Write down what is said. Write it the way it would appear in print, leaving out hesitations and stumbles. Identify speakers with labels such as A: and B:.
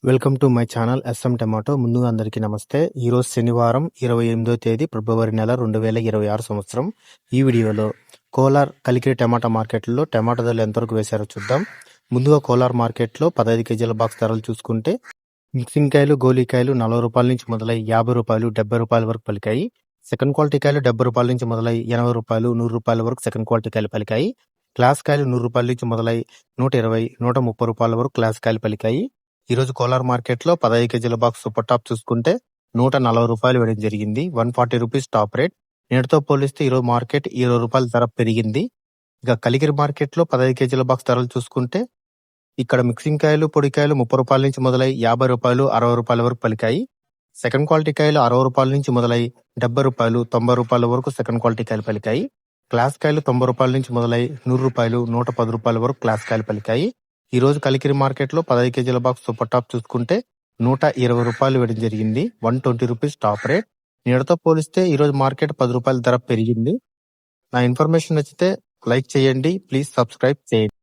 A: Welcome to my channel S M tomato. ముందుగా అందరికీ నమస్తే. ఈరోజు శనివారం 28వ తేదీ ఫిబ్రవరి నెల 2026 సంవత్సరం. ఈ వీడియోలో కోలార్ కలికిరి టమాటా మార్కెట్లో టమాటా ధరలు ఎంతవరకు వేశారో చూద్దాం. ముందుగా కోలార్ మార్కెట్లో 15 కేజీల బాక్స్ ధరలు చూసుకుంటే మిక్సింగ్ కాయలు గోలీకాయలు 40 రూపాయల నుంచి మొదలై 50 రూపాయలు 70 రూపాయల వరకు పలికాయి. సెకండ్ క్వాలిటీ కాయలు 70 రూపాయల నుంచి మొదలై 80 రూపాయలు 100 రూపాయల వరకు సెకండ్ క్వాలిటీ కాయలు పలికాయి. క్లాస్ కాయలు 100 రూపాయల నుంచి మొదలై 120 130 రూపాయల వరకు క్లాస్ కాయలు పలికాయి. ఈ రోజు కోలార్ మార్కెట్ లో 15 కేజీల బాక్స్ సూపర్ టాప్ చూసుకుంటే 140 రూపాయలు వేయడం జరిగింది. 140 రూపీస్ టాప్ రేట్. నేటితో పోలిస్తే ఈ రోజు మార్కెట్ 20 రూపాయల ధర పెరిగింది. ఇక కలికిరి మార్కెట్ లో 15 కేజీల బాక్స్ ధరలు చూసుకుంటే ఇక్కడ మిక్సింగ్ కాయలు పొడికాయలు 30 రూపాయల నుంచి మొదలై 50 రూపాయలు 60 రూపాయల వరకు పలికాయి. సెకండ్ క్వాలిటీ కాయలు 60 రూపాయల నుంచి మొదలై 70 రూపాయలు 90 రూపాయల వరకు సెకండ్ క్వాలిటీ కాయలు పలికాయి. క్లాస్ కాయలు 90 రూపాయల నుంచి మొదలై 100 రూపాయలు 110 రూపాయల వరకు క్లాస్ కాయలు పలికాయి. ఈ రోజు కలికిరి మార్కెట్ లో 15 కేజీల బాక్స్ సూపర్ టాప్ చూసుకుంటే 120 రూపాయలు వేయడం జరిగింది. 120 రూపీస్ టాప్ రేట్. నేటితో పోలిస్తే ఈ రోజు మార్కెట్ 10 రూపాయల ధర పెరిగింది. నా ఇన్ఫర్మేషన్ నచ్చితే లైక్ చేయండి. ప్లీజ్ సబ్స్క్రైబ్ చేయండి.